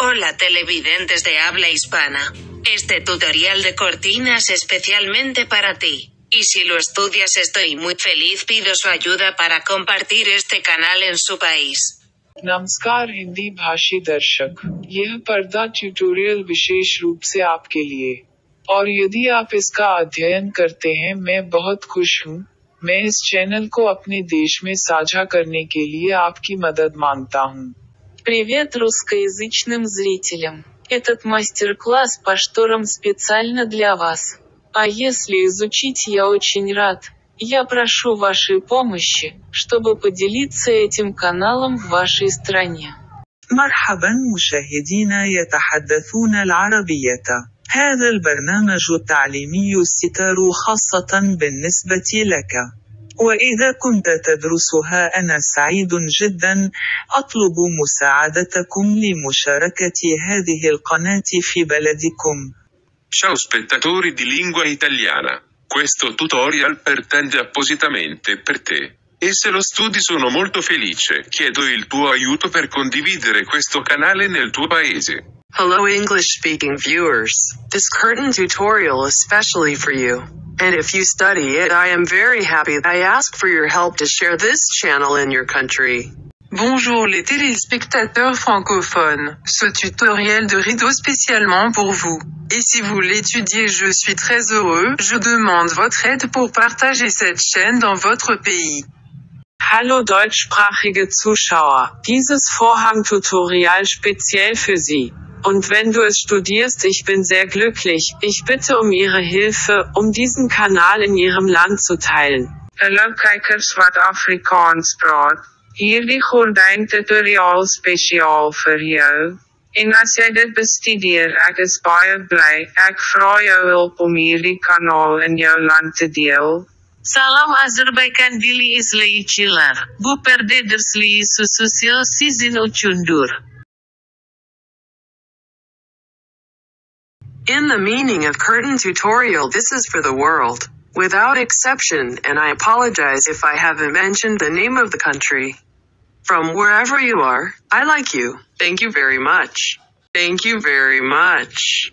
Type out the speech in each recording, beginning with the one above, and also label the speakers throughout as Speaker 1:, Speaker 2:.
Speaker 1: Hola televidentes de habla hispana. Este tutorial de cortina es especialmente para ti. Y si lo estudias estoy muy feliz, pido su ayuda para compartir este canal en su país.
Speaker 2: नमस्कार हिंदी भाषी दर्शक, यह पर्दा ट्यूटोरियल विशेष रूप से आपके लिए। और यदि आप इसका अध्ययन करते हैं मैं बहुत खुश हूँ। मैं इस चैनल को अपने देश में साझा करने के लिए आपकी मदद मांगता हूँ।
Speaker 3: Привет русскоязычным зрителям! Этот мастер-класс по шторам специально для вас. А если изучить я очень рад. Я прошу вашей помощи, чтобы поделиться этим каналом в вашей стране.
Speaker 4: مرحبا مشاهدينا يتحدثون العربية. هذا البرنامج التعليمي الستار خاصة بالنسبة لك. وإذا كنت تدرسها أنا سعيد جدا. أطلب مساعدتكم لمشاركة هذه القناة في بلدكم.
Speaker 5: Ciao spettatori di lingua italiana. Questo tutorial pretende appositamente per te. E se lo studi sono molto felice. Chiedo il tuo aiuto per condividere questo canale nel tuo paese.
Speaker 6: Hello English-speaking viewers. This curtain tutorial is specially for you. And if you study it, I am very happy. I ask for your help to share this channel in your country.
Speaker 7: Bonjour les téléspectateurs francophones. Ce tutoriel de rideau spécialement pour vous. Et si vous l'étudiez, je suis très heureux. Je demande votre aide pour partager cette chaîne dans votre pays.
Speaker 2: Hallo deutschsprachige Zuschauer, dieses Vorhang-Tutorial speziell für Sie. Und wenn du es studierst, ich bin sehr glücklich. Ich bitte um Ihre Hilfe, um diesen Kanal in Ihrem Land zu teilen. Hallo kijkers wat Afrikaans praat. Hierdie gordijn tutorial spesiaal vir jou. En as jy dit bestudeer, ek is baie bly. Ek vra jou hulp om hierdie kanaal in jou land te deel.
Speaker 3: Salam Azerbaycan dili izleyiciler. Bu perde dersliği susuyor sizin içindir.
Speaker 6: In the meaning of curtain tutorial, this is for the world. Without exception, and I apologize if I haven't mentioned the name of the country. From wherever you are, I like you. Thank you very much. Thank you very much.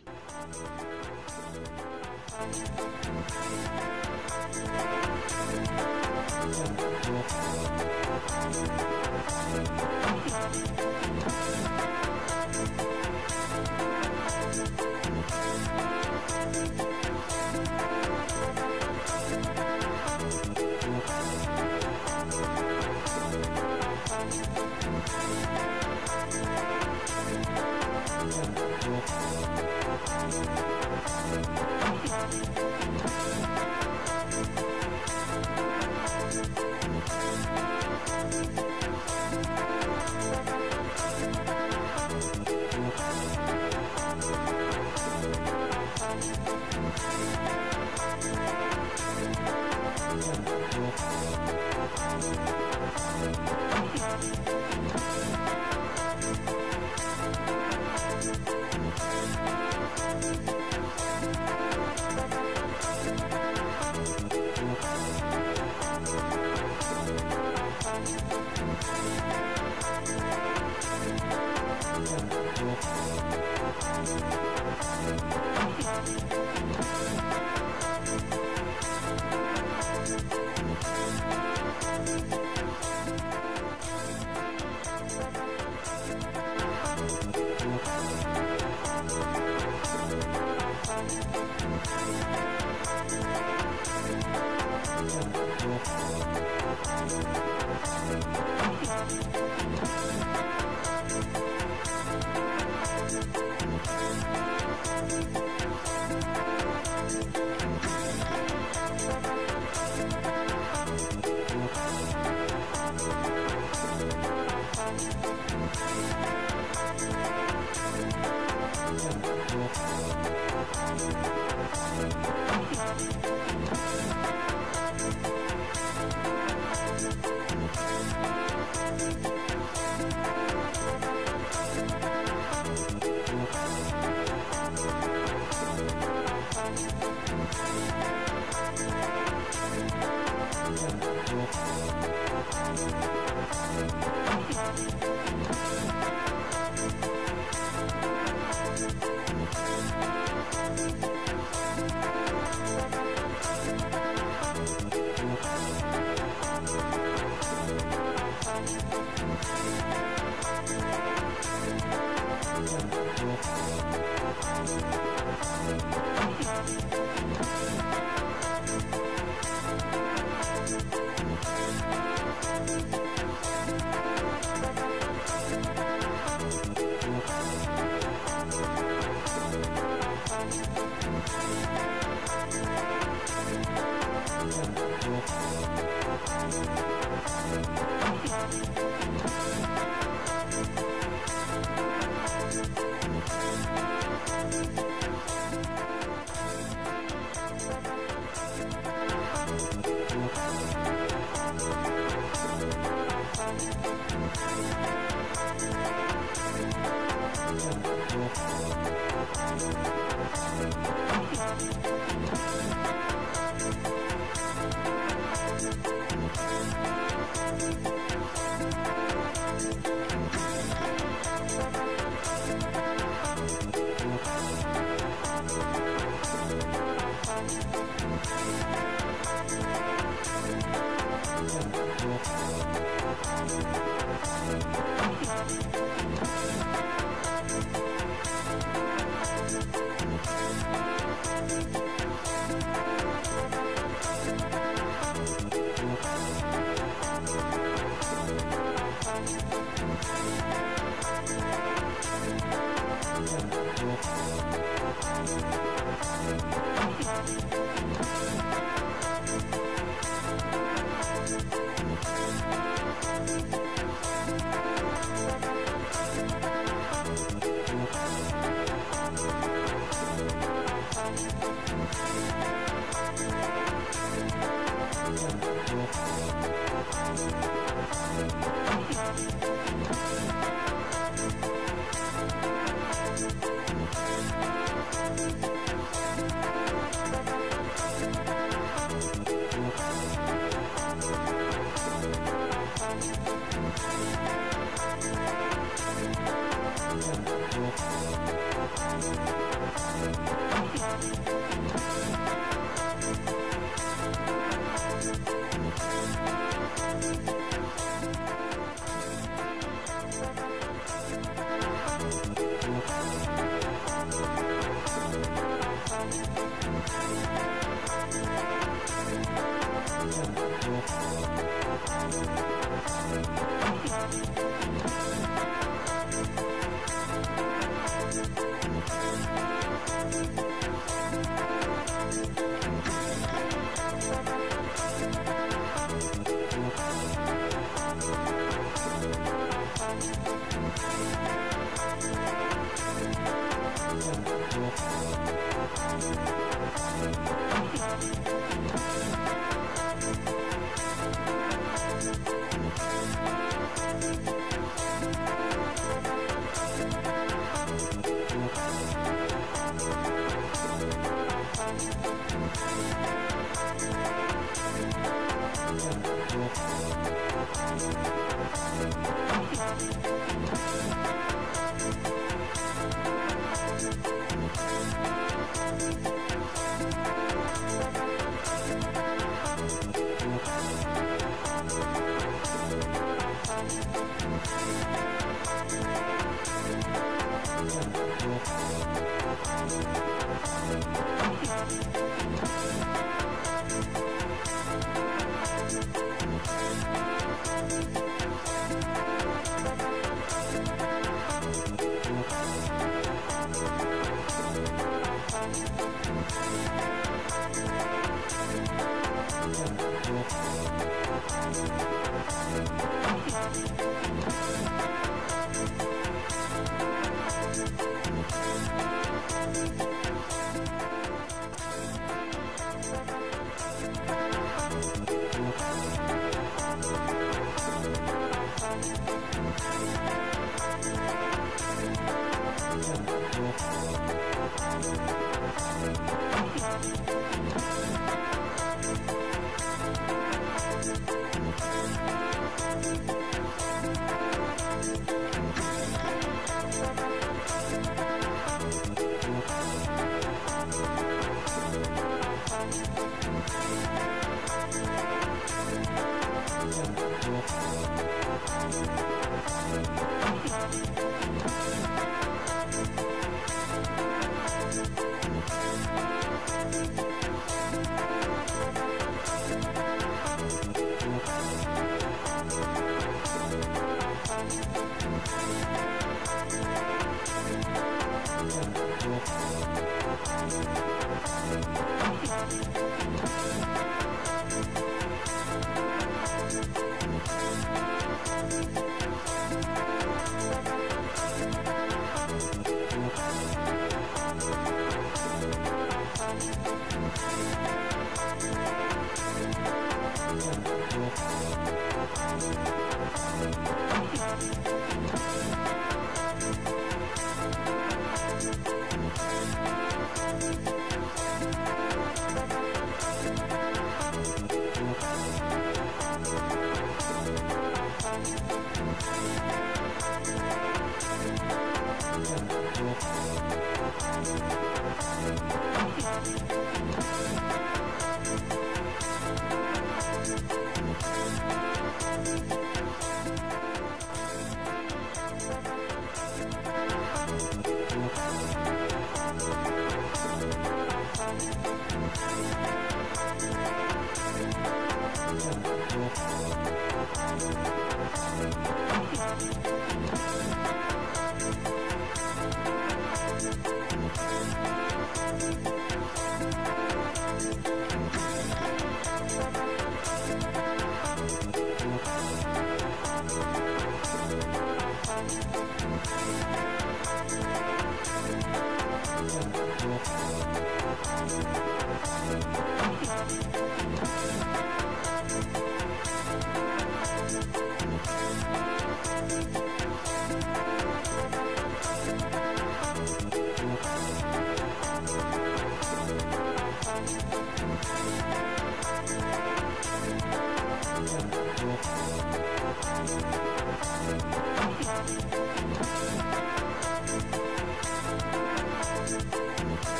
Speaker 8: Terima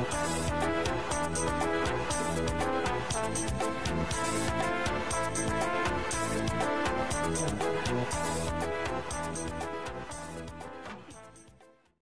Speaker 8: kasih. Terima kasih.